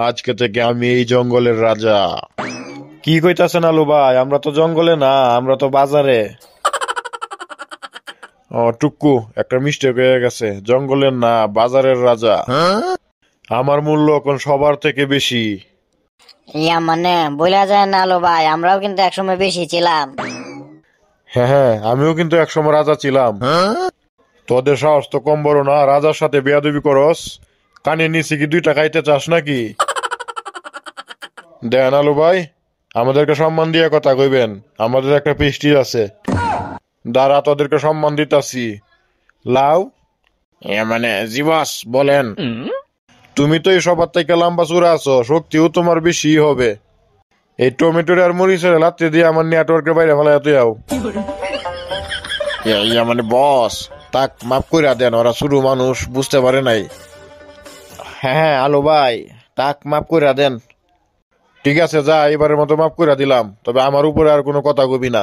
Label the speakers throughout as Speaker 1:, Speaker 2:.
Speaker 1: আজকে থেকে আমি এই জঙ্গলের রাজা। কি কইতাছেন আলু ভাই? আমরা তো জঙ্গলে না, আমরা তো বাজারে। ও টুকু, একটা মিস্টেক হয়ে গেছে। জঙ্গলের না, বাজারের রাজা। আমার মূল্য এখন সবার থেকে বেশি।
Speaker 2: মানে বলা যায় না আলো ভাই, আমরাও কিন্তু একসময় বেশি ছিলাম।
Speaker 1: হ্যাঁ হ্যাঁ, আমিও কিন্তু একসময় রাজা ছিলাম। তোদের সাহস তো কম বড় না, রাজার সাথে বেয়াদবি করস। কানে নিচে কি 2 টাকা খাইতে চাস নাকি? দেন আলু ভাই, আমাদেরকে সম্মান দিয়ে কথা কইবেন। আমাদের একটা পেস্টিজ আছে। দাঁড়া, তোদেরকে সম্মান দিতাছি। লাউ। মানে জি বস, বলেন। তুমি তো এই সবার থেকে লম্বা চূড়া আছো, শক্তিও তোমার বেশি হবে। এই টমেটোর আর মরিচের লাত্তি দিয়ে আমার নেটওয়ার্কের বাইরে ফেলাইয়া তুই আও। মানে বস, তাক মাফ কইরা দেন, ওরা শুরু মানুষ, বুঝতে পারে নাই। হ্যাঁ আলু ভাই, তাক মাফ কইরা দেন। ঠিক আছে, যা, এবারের মতো মাফ কইরা দিলাম। তবে আমার উপরে আর কোনো কথা কবি না।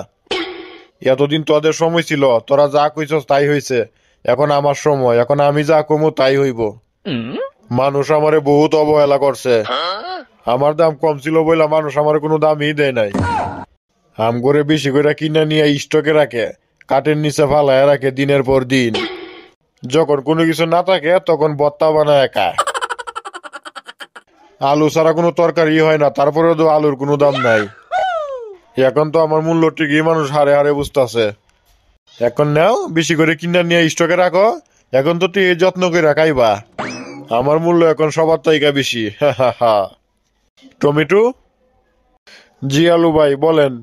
Speaker 1: এতদিন তোদের সময় ছিল, তোরা যা কইছস তাই হইছে। এখন আমার সময়, এখন আমি যা কমু তাই হইব। মানুষ আমারে বহুত অবহেলা করছে। আমার দাম কম ছিল বইলা মানুষ আমার কোনো দামই দেয় নাই। আম করে বেশি করে কিনে নিয়ে স্টকে রাখে, কাঠের নিচে ফালায় রাখে দিনের পর দিন। যখন কোনো কিছু না থাকে তখন ভর্তা বানায় খায়। আলু ছাড়া কোনো তরকারি হয় না, তারপরে তো আলুর কোনো দাম নাই। এখন তো আমার মূল্য ঠিকই মানুষ হারে হারে বুঝতেছে। এখন নাও, বেশি করে কিনে নিয়ে স্টকে রাখো। এখন তো তুই যত্ন করে খাইবা। আমার মূল্য এখন সবার থেকে বেশি। টমেটো। জি আলু ভাই, বলেন।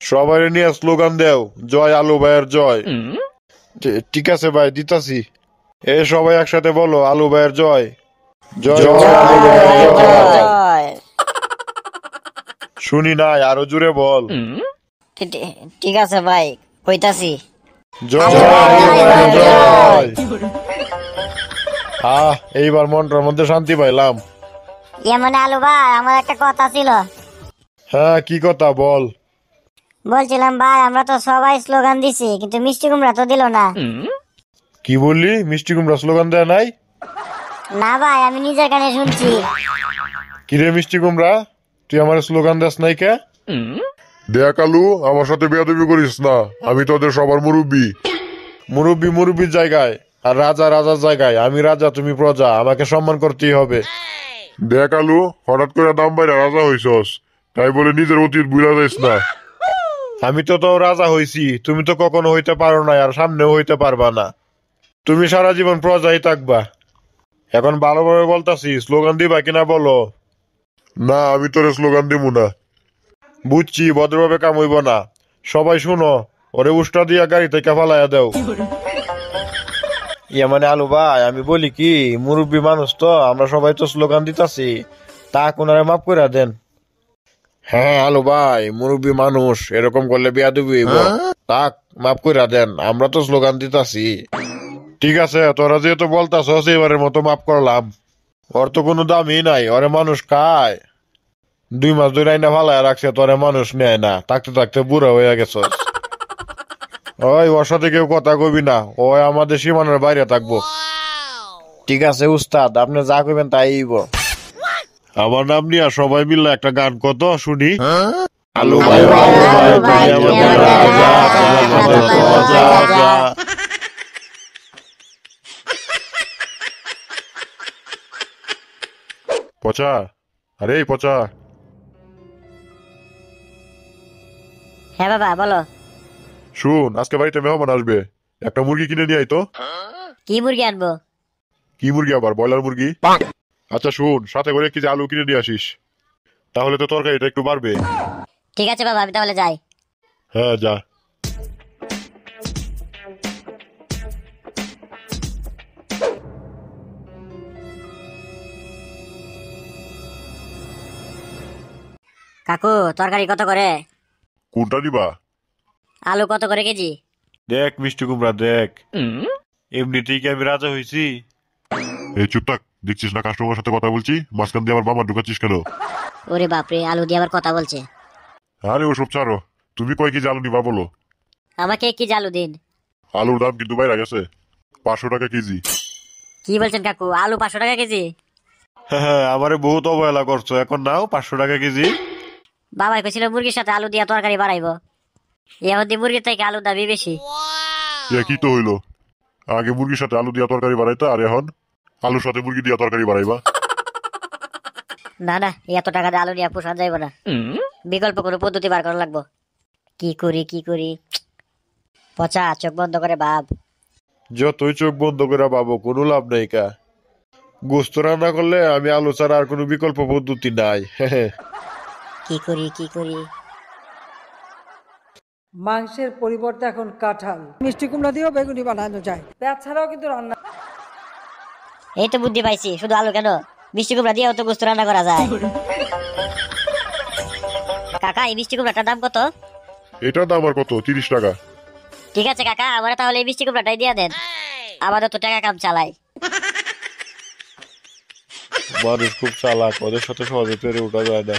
Speaker 1: সবাই নিয়ে স্লোগান দেও, জয় আলু ভাইয়ের জয়। ঠিক আছে ভাই, দিতাছি। এ সবাই একসাথে বলো, আলু ভাইয়ের জয়। জয় জয় আলু ভাইয়ের জয়।
Speaker 2: জয়।
Speaker 1: শুনি নাই, আরো জোরে বল।
Speaker 2: ঠিক আছে ভাই, কইতাছি।
Speaker 1: জয়
Speaker 2: আলু
Speaker 1: আলু ভাইয়ের
Speaker 2: ভাইয়ের
Speaker 1: জয়।
Speaker 2: জয়।
Speaker 1: এইবার মনটার মধ্যে শান্তি পাইলাম।
Speaker 2: মানে আলু ভাই, আমার একটা কথা ছিল।
Speaker 1: হ্যাঁ, কি কথা বল।
Speaker 2: বলছিলাম ভাই, আমরা তো সবাই স্লোগান দিছি, কিন্তু মিষ্টি কুমড়া তো দিল না।
Speaker 1: কি বললি? মিষ্টি কুমড়া স্লোগান দেয় নাই?
Speaker 2: না ভাই, আমি নিজের কানে শুনছি।
Speaker 1: কিরে মিষ্টি কুমড়া, তুই আমার স্লোগান দেস নাই কে? দেখ আলু, আমার সাথে বেয়াদবি করিস না। আমি তোদের সবার মুরব্বী। মুরব্বী মুরব্বীর জায়গায়, আর রাজা রাজার জায়গায়। আমি রাজা, তুমি প্রজা, আমাকে সম্মান করতেই হবে। দেখ আলু, হঠাৎ করে দাম বাইরে রাজা হইছস, তাই বলে নিজের অতীত ভুলা যাইস না। আমি তো রাজা হইছি, তুমি তো কখনো হইতে পারো না, আর সামনেও হইতে পারবা না। তুমি সারা জীবন প্রজাই থাকবা। এখন ভালোভাবে বলতাছি, স্লোগান দিবা কিনা বলো। না, আমি তোর স্লোগান দিব না। বুঝছি, ভদ্রভাবে কাম হইব না। সবাই শুনো, ওরে উষ্টা দিয়া গাড়ি থেকে ফালাইয়া দেও। মানে আলু ভাই, আমি বলি কি, মুরব্বী মানুষ তো, আমরা সবাই তো স্লোগান দিতাছি, তা কোনারে মাফ করে দেন। হ্যাঁ আলু ভাই, মুরব্বী মানুষ, এরকম করলে বেয়াদবি হইব। তাক মাফ করে দেন, আমরা তো স্লোগান দিতাছি। ঠিক আছে, তোরা যেহেতু বলতাছস, এবারের মতো মাফ করলাম। ওর তো কোনো দামই নাই, ওরে মানুষ খায়। 2 মাস ধরে আইনা ফালায় রাখছে, তোরে মানুষ নেয় না, থাকতে থাকতে বুড়া হয়ে গেছস। ওই, ওর সাথে কেউ কথা কবি না, ও আমাদের সীমানার বাইরে থাকবো। ঠিক আছে উস্তাদ, আপনি যা কইবেন তাইব। আমার নাম নিয়ে সবাই মিলে একটা গান কত শুনি। আলু ভাই আলু ভাই, তুমি আমাদের রাজা, তুমি আমাদের প্রজা। পচা, আরে পচা।
Speaker 2: হ্যাঁ বাবা, বলো।
Speaker 1: শুন, আজকে বাড়িতে মেহমান আসবে, একটা মুরগি কিনে নিয়ে আইতো।
Speaker 2: কি মুরগি আনবো?
Speaker 1: কি মুরগি আবার? ব্রয়লার মুরগি। আচ্ছা শুন, সাথে করে কি যে আলু কিনে নিয়ে আসিস, তাহলে তো তরকারিটা একটু বাড়বে।
Speaker 2: ঠিক আছে বাবা, আমি তাহলে যাই।
Speaker 1: হ্যাঁ যা।
Speaker 2: কাকু, তরকারি কত করে?
Speaker 1: কোনটা নিবা?
Speaker 2: আলু কত করে কেজি?
Speaker 1: দেখ মিষ্টি কুমড়া, দেখ, এমনিতেই কি আমি রাজা হইছি? এই চুপ থাক, দেখছিস না কাস্টমারের সাথে কথা বলছি, মাঝখান দিয়ে আমার মামা ঢুকাচ্ছিস কেন?
Speaker 2: ওরে বাপরে, আলু দিয়ে আবার কথা বলছে।
Speaker 1: আরে ওসব ছাড়ো, তুমি কয় কেজি আলু নিবা বলো।
Speaker 2: আমাকে কি আলু দিন।
Speaker 1: আলুর দাম কিন্তু বাইরে গেছে, 500 টাকা কেজি।
Speaker 3: কি বলছেন কাকু, আলু 500 টাকা কেজি?
Speaker 1: হ্যাঁ, আমারে বহুত অবহেলা করছো, এখন নাও 500 টাকা কেজি।
Speaker 3: বাবাই কইছিল মুরগির সাথে আলু দিয়া তরকারি বাড়াইবো, এখন দি মুরগির থেকে আলুর দামই বেশি।
Speaker 4: কি তো হইলো, আগে মুরগির সাথে আলু দিয়া তরকারি বানাইতা, আর এখন আলুর সাথে মুরগি দিয়া তরকারি বানাইবা।
Speaker 3: না না, এত টাকা দিয়ে আলু নিয়ে পোষা যাইব না, বিকল্প কোনো পদ্ধতি বার করা লাগবো। কি করি পচা, চোখ বন্ধ করে ভাব।
Speaker 1: যতই চোখ বন্ধ করে পাবো কোনো লাভ নেই কা। গোস্ত রান্না করলে আমি আলু ছাড়া আর কোনো বিকল্প পদ্ধতি নাই।
Speaker 3: কি করি
Speaker 5: মাংসের পরিবর্তে এখন কাঁঠাল, মিষ্টি কুমড়া দিয়েও বেগুনি বানানো যায়। পেঁয়াজ ছাড়াও কিন্তু রান্না।
Speaker 3: এই তো বুদ্ধি পাইছি, শুধু আলু কেন, মিষ্টি কুমড়া দিয়েও তো গোস্ত রান্না করা যায়। কাকা, এই মিষ্টি কুমড়াটার দাম কত?
Speaker 4: এটার দাম আর কত? 30 টাকা।
Speaker 3: ঠিক আছে কাকা, আমরা তাহলে এই মিষ্টি কুমড়াটাই দিয়ে দেন, আমাদের তো টাকা কাম চালাই।
Speaker 1: মানুষ খুব চালাক, ওদের সাথে সহজে পেরে ওঠা যায় না।